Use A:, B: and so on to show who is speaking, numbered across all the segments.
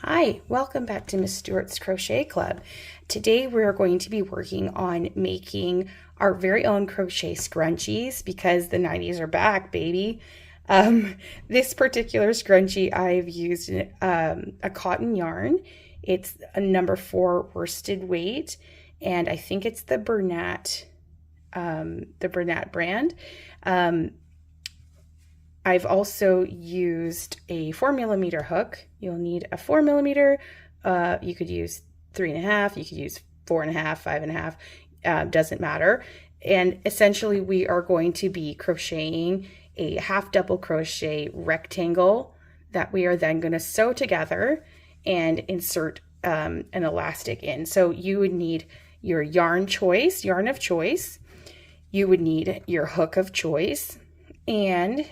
A: Hi, welcome back to Miss Stewart's Crochet Club. Today we're going to be working on making our very own crochet scrunchies because the 90s are back, baby. This particular scrunchie I've used a cotton yarn. It's a number 4 worsted weight, and I think it's the Bernat brand. I've also used a 4mm hook. You'll need a 4mm. You could use 3.5, you could use 4.5, 5.5, doesn't matter. And essentially we are going to be crocheting a half double crochet rectangle that we are then going to sew together and insert an elastic in. So you would need your yarn of choice. You would need your hook of choice and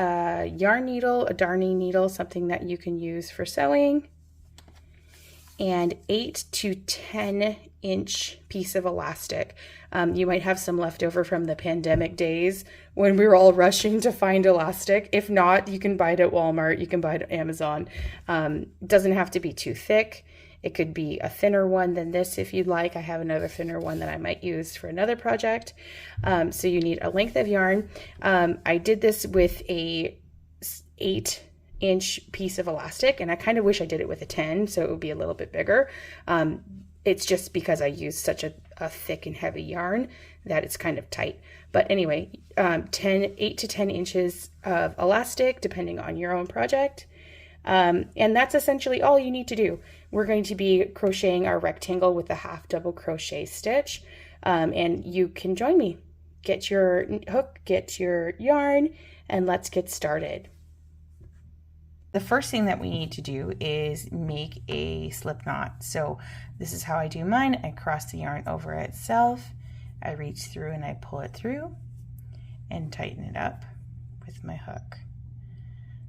A: a yarn needle, a darning needle, something that you can use for sewing, and 8 to 10 inch piece of elastic. You might have some left over from the pandemic days when we were all rushing to find elastic. If not, you can buy it at Walmart, you can buy it at Amazon. It doesn't have to be too thick. It could be a thinner one than this if you'd like. I have another thinner one that I might use for another project. So you need a length of yarn. I did this with a 8-inch piece of elastic, and I kind of wish I did it with a 10, so it would be a little bit bigger. It's just because I use such a thick and heavy yarn that it's kind of tight. But anyway, 8 to 10 inches of elastic, depending on your own project. And that's essentially all you need to do. We're going to be crocheting our rectangle with a half double crochet stitch, and you can join me. Get your hook, get your yarn, and let's get started. The first thing that we need to do is make a slip knot. So this is how I do mine. I cross the yarn over itself, I reach through and I pull it through and tighten it up with my hook.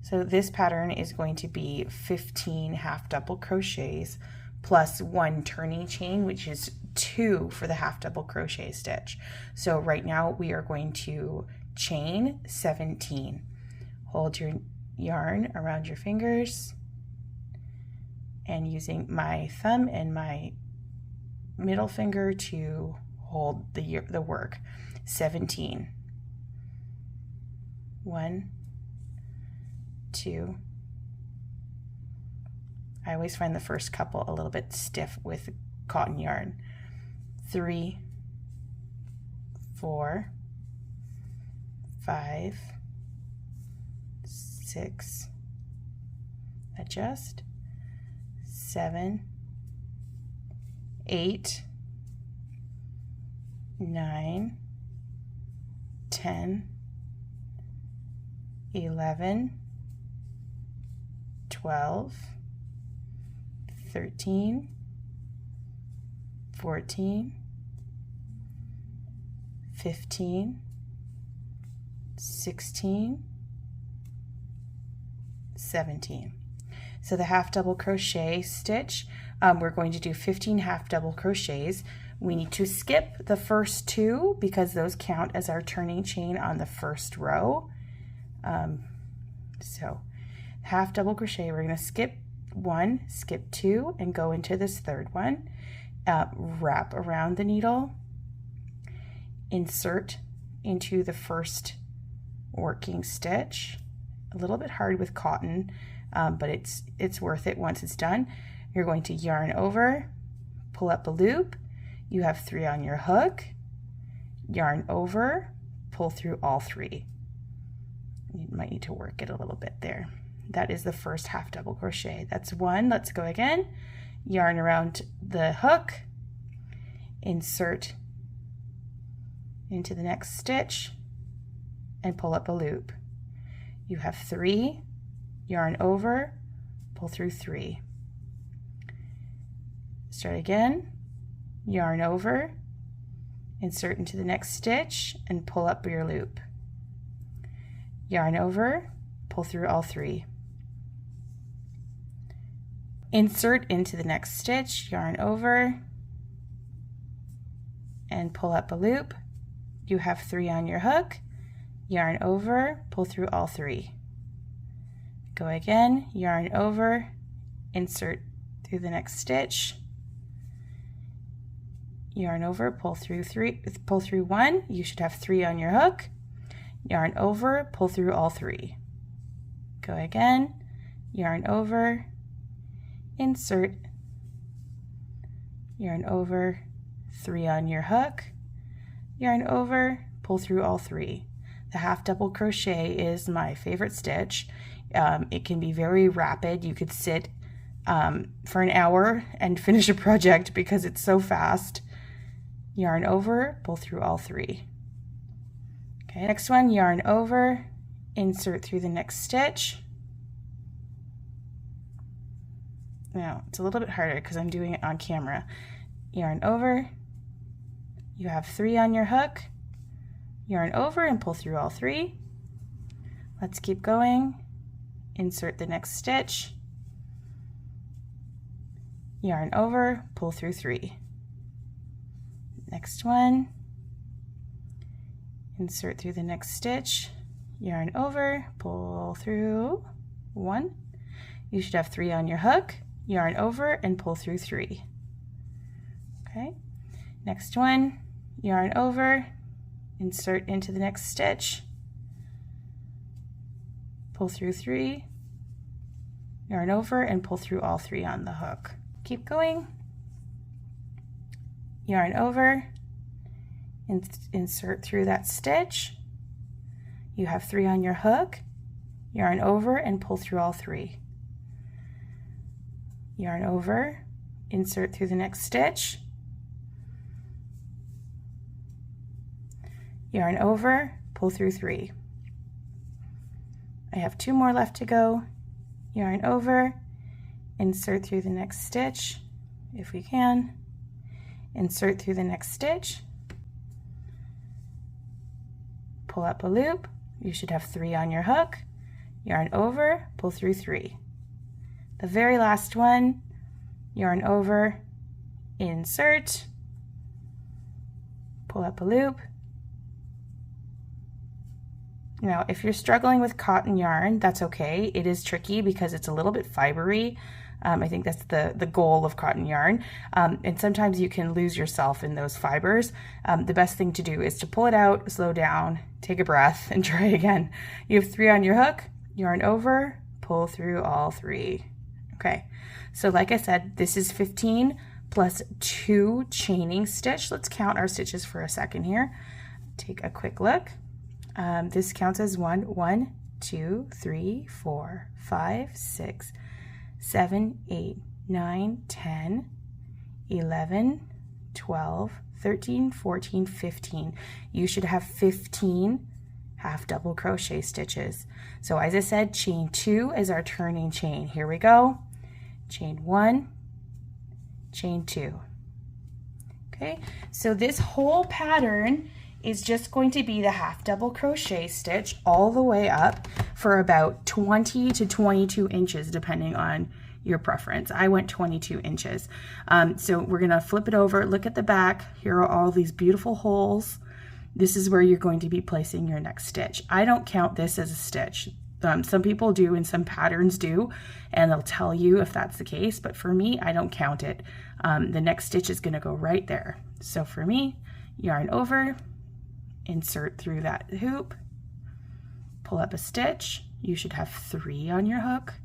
A: So this pattern is going to be 15 half double crochets plus 1 turning chain, which is 2 for the half double crochet stitch. So right now we are going to chain 17. Hold your yarn around your fingers and using my thumb and my middle finger to hold the work. 17. 1, 2. I always find the first couple a little bit stiff with cotton yarn. 3, 4, 5, 6, adjust, 7, 8, 9, 10, 11, 12, 13, 14, 15, 16, 17. So the half double crochet stitch, we're going to do 15 half double crochets. We need to skip the first 2 because those count as our turning chain on the first row. So half double crochet, we're going to skip 1, skip 2, and go into this third one. Wrap around the needle, insert into the first working stitch. A little bit hard with cotton, but it's worth it once it's done. You're going to yarn over, pull up a loop. You have 3 on your hook, yarn over, pull through all 3. You might need to work it a little bit there. That is the first half double crochet. That's 1. Let's go again. Yarn around the hook, insert into the next stitch, and pull up a loop. You have 3, yarn over, pull through 3. Start again, yarn over, insert into the next stitch, and pull up your loop. Yarn over, pull through all 3. Insert into the next stitch, yarn over, and pull up a loop. You have 3 on your hook, yarn over, pull through all 3. Go again, yarn over, insert through the next stitch, yarn over, pull through one, you should have 3 on your hook, yarn over, pull through all 3. Go again, yarn over, insert, yarn over, 3 on your hook, yarn over, pull through all 3. The half double crochet is my favorite stitch. It can be very rapid. You could sit for an hour and finish a project because it's so fast. Yarn over, pull through all 3. Okay, next one, yarn over, insert through the next stitch. Now, it's a little bit harder because I'm doing it on camera. Yarn over, you have 3 on your hook, yarn over and pull through all 3. Let's keep going. Insert the next stitch, yarn over, pull through 3. Next one, insert through the next stitch, yarn over, pull through 1. You should have 3 on your hook, yarn over and pull through 3. Okay, next one, yarn over, insert into the next stitch, pull through 3, yarn over and pull through all 3 on the hook. Keep going, yarn over, insert through that stitch, you have 3 on your hook, yarn over and pull through all 3. Yarn over, insert through the next stitch, yarn over, pull through 3. I have 2 more left to go. Yarn over, insert through the next stitch if we can, insert through the next stitch, pull up a loop, you should have 3 on your hook, yarn over, pull through 3. The very last one, yarn over, insert, pull up a loop. Now, if you're struggling with cotton yarn, that's okay. It is tricky because it's a little bit fibery. I think that's the goal of cotton yarn. And sometimes you can lose yourself in those fibers. The best thing to do is to pull it out, slow down, take a breath, and try again. You have 3 on your hook, yarn over, pull through all 3. Okay, so like I said, this is 15 plus 2 chaining stitch. Let's count our stitches for a second here. Take a quick look. This counts as 1, 2, 3, 4, 5, 6, 7, 8, 9, 10, 11, 12, 13, 14, 15. You should have 15 half double crochet stitches. So as I said, chain 2 is our turning chain. Here we go. Chain 1, chain 2. Okay, so this whole pattern is just going to be the half double crochet stitch all the way up for about 20 to 22 inches depending on your preference. I went 22 inches. So we're gonna flip it over, look at the back. Here are all these beautiful holes. This is where you're going to be placing your next stitch. I don't count this as a stitch. Some people do and some patterns do, and they'll tell you if that's the case, but for me, I don't count it. The next stitch is gonna go right there. So for me, yarn over, insert through that hoop, pull up a stitch. You should have 3 on your hook,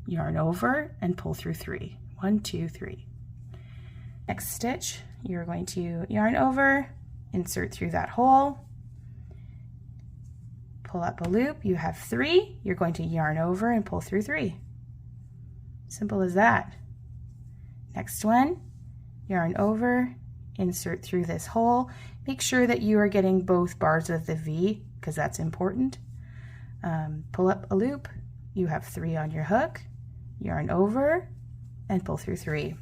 A: yarn over and pull through 3. 1, 2, 3. Next stitch, you're going to yarn over, insert through that hole, pull up a loop. You have 3. You're going to yarn over and pull through 3. Simple as that. Next one, yarn over, insert through this hole. Make sure that you are getting both bars of the V because that's important. Pull up a loop. You have 3 on your hook, yarn over and pull through 3.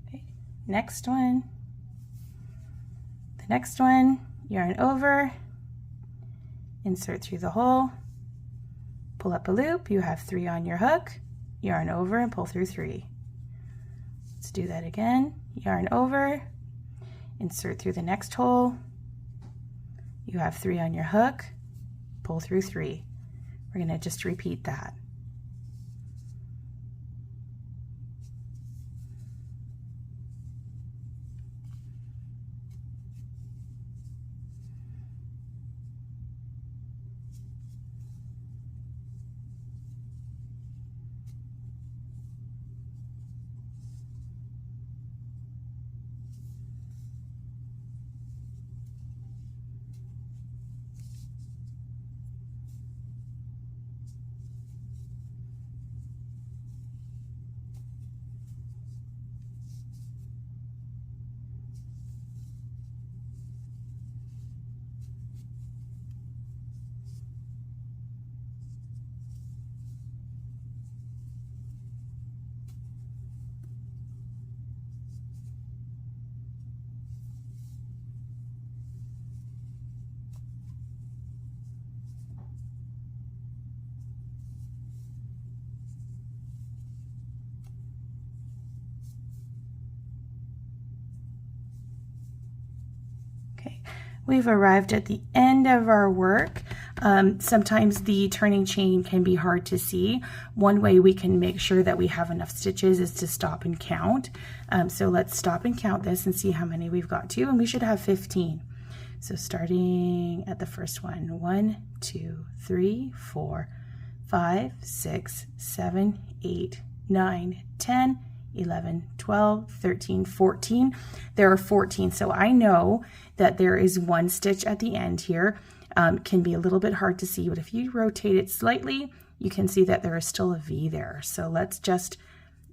A: Okay. Next one. The next one, yarn over, insert through the hole, pull up a loop. You have 3 on your hook, yarn over and pull through 3. Let's do that again. Yarn over, insert through the next hole. You have 3 on your hook, pull through 3. We're going to just repeat that. We've arrived at the end of our work. Sometimes the turning chain can be hard to see. One way we can make sure that we have enough stitches is to stop and count. So let's stop and count this and see how many we've got to, and we should have 15. So starting at the first one, 1, 2, 3, 4, 5, 6, 7, 8, 9, 10, 11, 12, 13, 14. There are 14. So I know that there is one stitch at the end here. Can be a little bit hard to see, but if you rotate it slightly, you can see that there is still a V there. So let's just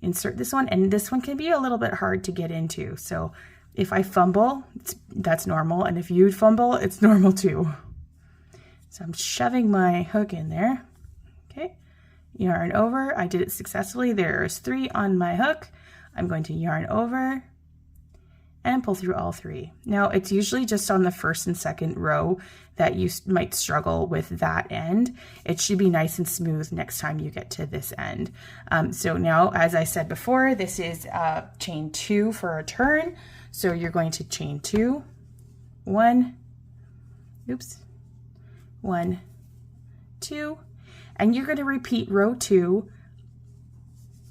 A: insert this one, and this one can be a little bit hard to get into. So if I fumble, that's normal, and if you fumble, it's normal too. So I'm shoving my hook in there. Okay, yarn over. I did it successfully. There's 3 on my hook. I'm going to yarn over and pull through all 3. Now it's usually just on the first and second row that you might struggle with that end. It should be nice and smooth next time you get to this end. So now, as I said before, this is chain 2 for a turn. So you're going to chain 2, 1, 1, 2, and you're going to repeat row 2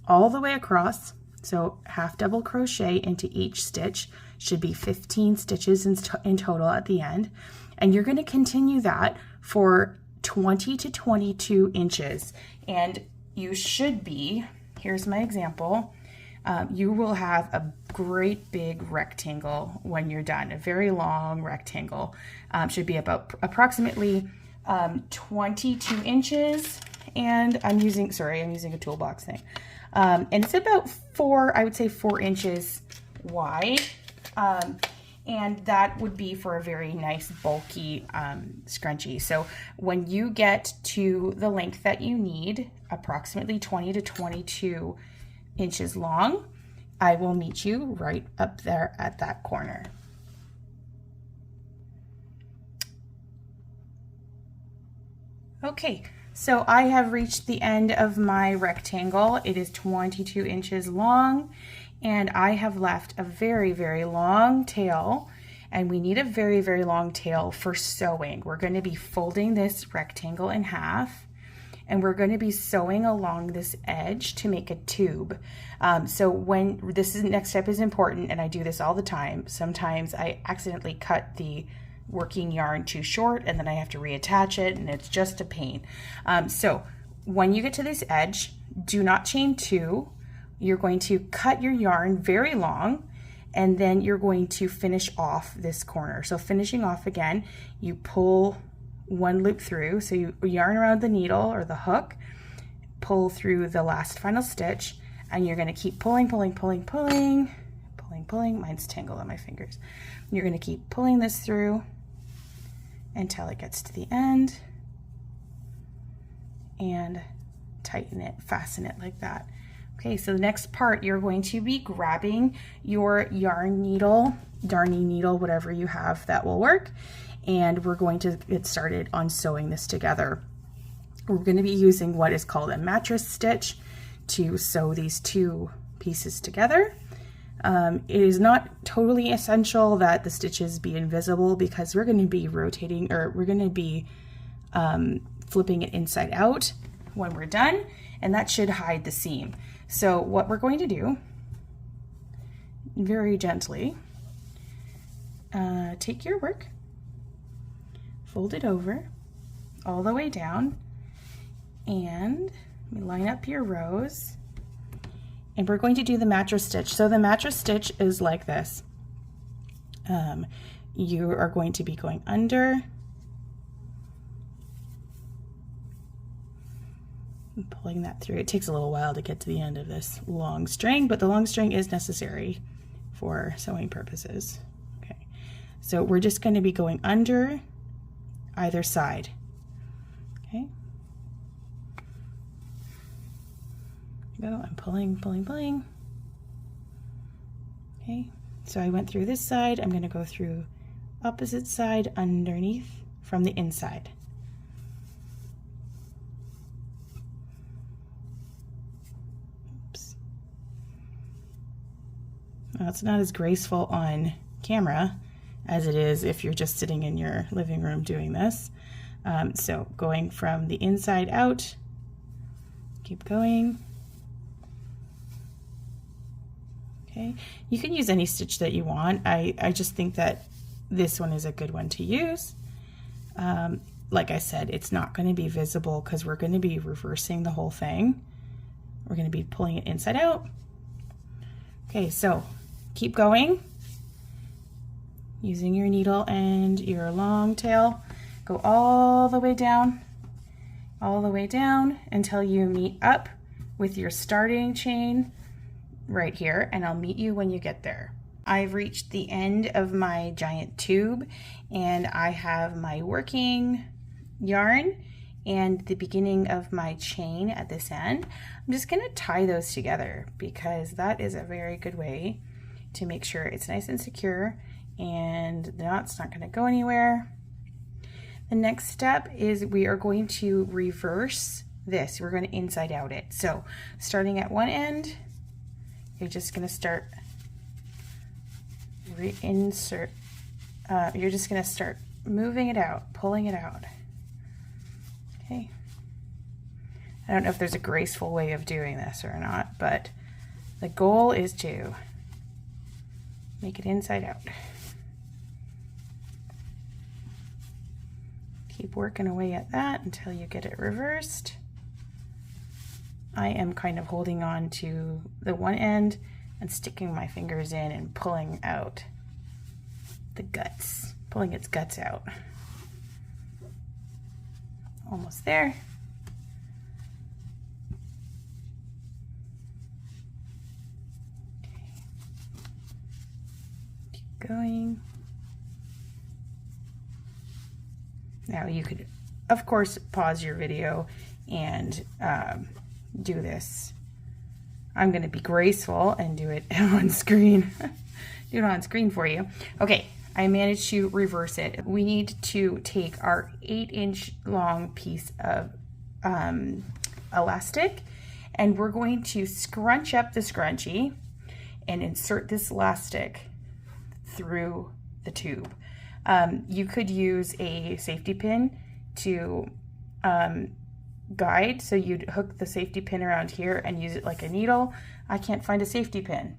A: all the way across. So half double crochet into each stitch, should be 15 stitches in total at the end. And you're going to continue that for 20 to 22 inches. And you should be, here's my example, you will have a great big rectangle when you're done, a very long rectangle. Should be about approximately 22 inches. And I'm using a toolbox thing. And it's about 4, I would say 4 inches wide. And that would be for a very nice bulky scrunchie. So when you get to the length that you need, approximately 20 to 22 inches long, I will meet you right up there at that corner. Okay. So I have reached the end of my rectangle. It is 22 inches long, and I have left a very, very long tail, and we need a very, very long tail for sewing. We're going to be folding this rectangle in half, and we're going to be sewing along this edge to make a tube. So when next step is important, and I do this all the time. Sometimes I accidentally cut the working yarn too short, and then I have to reattach it, and it's just a pain. So when you get to this edge, do not chain 2. You're going to cut your yarn very long, and then you're going to finish off this corner. So finishing off again, you pull 1 loop through, so you yarn around the needle or the hook, pull through the last final stitch, and you're going to keep pulling. Mine's tangled on my fingers. You're going to keep pulling this through until it gets to the end, and tighten it, fasten it like that. Okay, so the next part, you're going to be grabbing your yarn needle, darning needle, whatever you have that will work, and we're going to get started on sewing this together. We're going to be using what is called a mattress stitch to sew these 2 pieces together. It is not totally essential that the stitches be invisible, because we're going to be rotating, or we're going to be flipping it inside out when we're done, and that should hide the seam. So what we're going to do, very gently, take your work, fold it over all the way down, and line up your rows, and we're going to do the mattress stitch. So the mattress stitch is like this. You are going to be going under and pulling that through. It takes a little while to get to the end of this long string, but the long string is necessary for sewing purposes. Okay, so we're just going to be going under either side. Okay, go. I'm pulling, pulling, pulling. Okay, so I went through this side. I'm going to go through opposite side underneath from the inside. Oops. Well, it's not as graceful on camera as it is if you're just sitting in your living room doing this. So going from the inside out, keep going. Okay, you can use any stitch that you want. I just think that this one is a good one to use. Like I said, it's not going to be visible because we're going to be reversing the whole thing. We're going to be pulling it inside out. Okay, so keep going. Using your needle and your long tail, go all the way down until you meet up with your starting chain right here, and I'll meet you when you get there. I've reached the end of my giant tube, and I have my working yarn and the beginning of my chain at this end. I'm just going to tie those together because that is a very good way to make sure it's nice and secure and the knot's not going to go anywhere. The next step is we are going to reverse this. We're going to inside out it. So starting at one end, you're just going to start reinsert. You're just going to start moving it out, pulling it out. Okay. I don't know if there's a graceful way of doing this or not, but the goal is to make it inside out. Keep working away at that until you get it reversed. I am kind of holding on to the one end and sticking my fingers in and pulling out the guts, pulling its guts out. Almost there. Okay. Keep going. Now you could, of course, pause your video and do this. I'm going to be graceful and do it on screen. Do it on screen for you. Okay, I managed to reverse it. We need to take our 8-inch long piece of elastic, and we're going to scrunch up the scrunchie and insert this elastic through the tube. You could use a safety pin to guide, so you'd hook the safety pin around here and use it like a needle. I can't find a safety pin.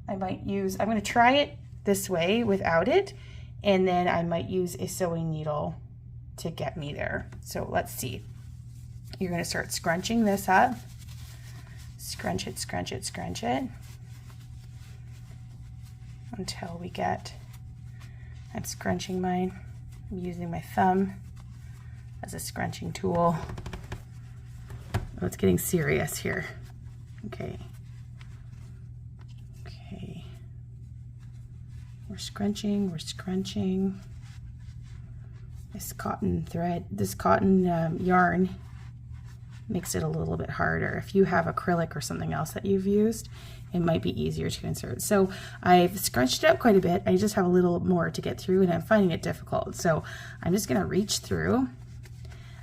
A: I'm going to try it this way without it, and then I might use a sewing needle to get me there. So let's see. You're going to start scrunching this up. Scrunch it, scrunch it, scrunch it until we get, I'm scrunching mine. I'm using my thumb as a scrunching tool. Oh, it's getting serious here. Okay. Okay. We're scrunching, we're scrunching. This cotton thread, this cotton yarn makes it a little bit harder. If you have acrylic or something else that you've used, it might be easier to insert. So I've scrunched it up quite a bit. I just have a little more to get through and I'm finding it difficult. So I'm just gonna reach through.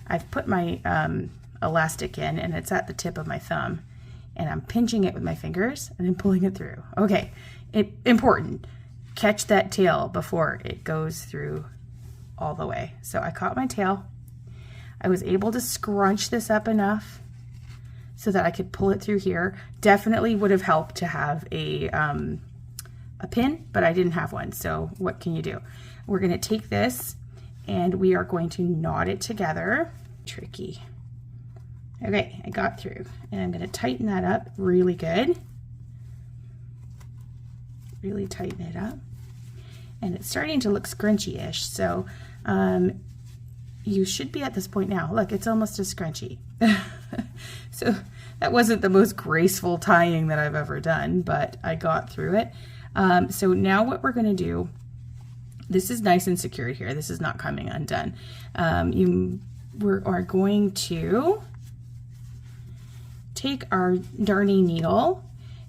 A: I've put my elastic in and it's at the tip of my thumb, and I'm pinching it with my fingers and then pulling it through. Okay, important, catch that tail before it goes through all the way. So I caught my tail, I was able to scrunch this up enough so that I could pull it through here. Definitely would have helped to have a pin, but I didn't have one, so what can you do? We're gonna take this and we are going to knot it together. Tricky. Okay, I got through, and I'm gonna tighten that up really good. Really tighten it up. And it's starting to look scrunchy-ish, so you should be at this point now. Look, it's almost a scrunchie. So that wasn't the most graceful tying that I've ever done, but I got through it. So now what we're gonna do, this is nice and secured here. This is not coming undone. We are going to take our darning needle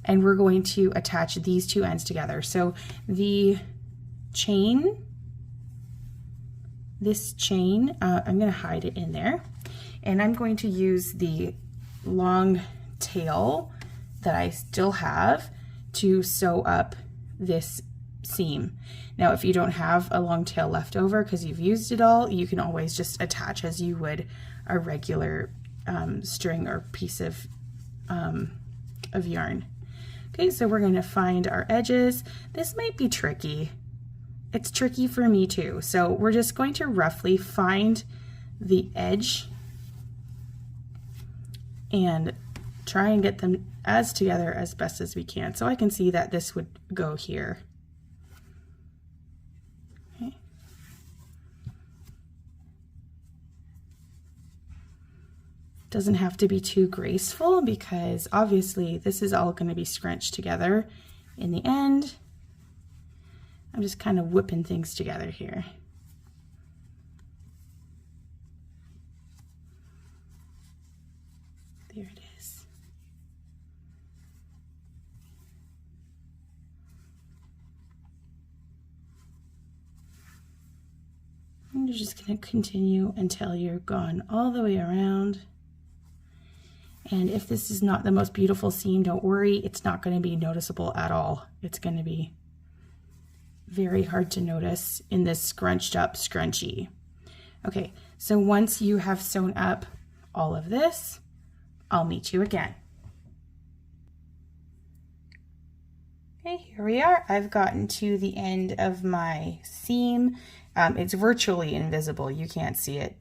A: and we're going to attach these two ends together. So the chain, this chain, I'm gonna hide it in there, and I'm going to use the long tail that I still have to sew up this seam. Now, if you don't have a long tail left over because you've used it all, you can always just attach as you would a regular string or piece of yarn. Okay, so we're going to find our edges. This might be tricky. It's tricky for me too. So we're just going to roughly find the edge and try and get them as together as best as we can. So I can see that this would go here. Okay. Doesn't have to be too graceful because obviously this is all going to be scrunched together in the end. I'm just kind of whipping things together here. There it is. And you're just going to continue until you're gone all the way around. And if this is not the most beautiful seam, don't worry, it's not going to be noticeable at all. It's going to be very hard to notice in this scrunched up scrunchie. Okay, so once you have sewn up all of this, I'll meet you again. Okay, here we are. I've gotten to the end of my seam. It's virtually invisible. You can't see it.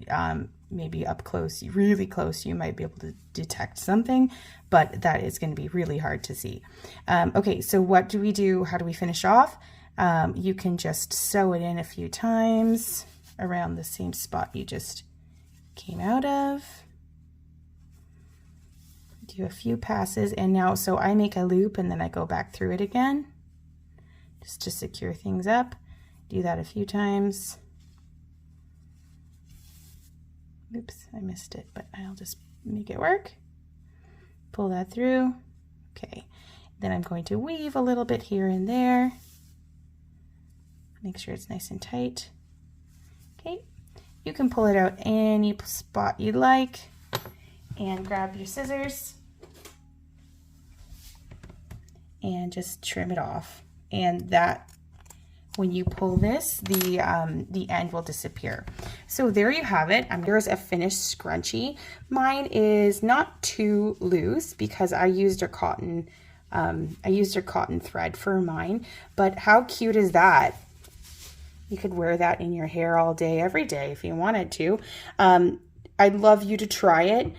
A: Maybe up close, really close, you might be able to detect something, but that is going to be really hard to see. Okay, so what do we do? How do we finish off? You can just sew it in a few times around the same spot you just came out of. Do a few passes, and now, so I make a loop and then I go back through it again just to secure things up. Do that a few times. Oops, I missed it, but I'll just make it work. Pull that through. Okay, then I'm going to weave a little bit here and there. Make sure it's nice and tight. Okay, you can pull it out any spot you'd like and grab your scissors and just trim it off. And that, when you pull this, the end will disappear. So there you have it. There's a finished scrunchie. Mine is not too loose because I used a cotton thread for mine, but how cute is that? You could wear that in your hair all day, every day if you wanted to. I'd love you to try it.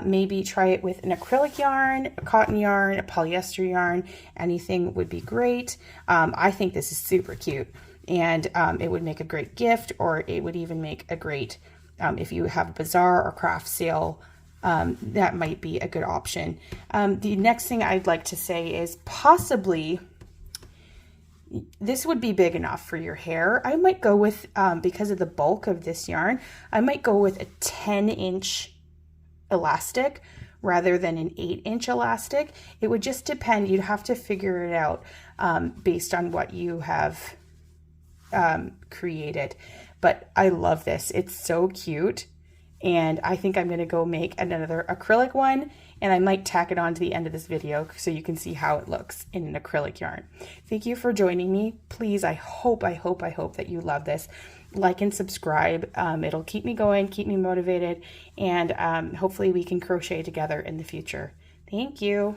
A: Maybe try it with an acrylic yarn, a cotton yarn, a polyester yarn. Anything would be great. I think this is super cute, and it would make a great gift, or it would even make a great, if you have a bazaar or craft sale, that might be a good option. The next thing I'd like to say is possibly this would be big enough for your hair. I might go with, because of the bulk of this yarn, I might go with a 10-inch elastic rather than an 8-inch elastic. It would just depend. You'd have to figure it out based on what you have created. But I love this. It's so cute. And I think I'm going to go make another acrylic one, and I might tack it on to the end of this video so you can see how it looks in an acrylic yarn. Thank you for joining me. Please, I hope that you love this. like and subscribe. It'll keep me going, keep me motivated, and hopefully we can crochet together in the future. Thank you.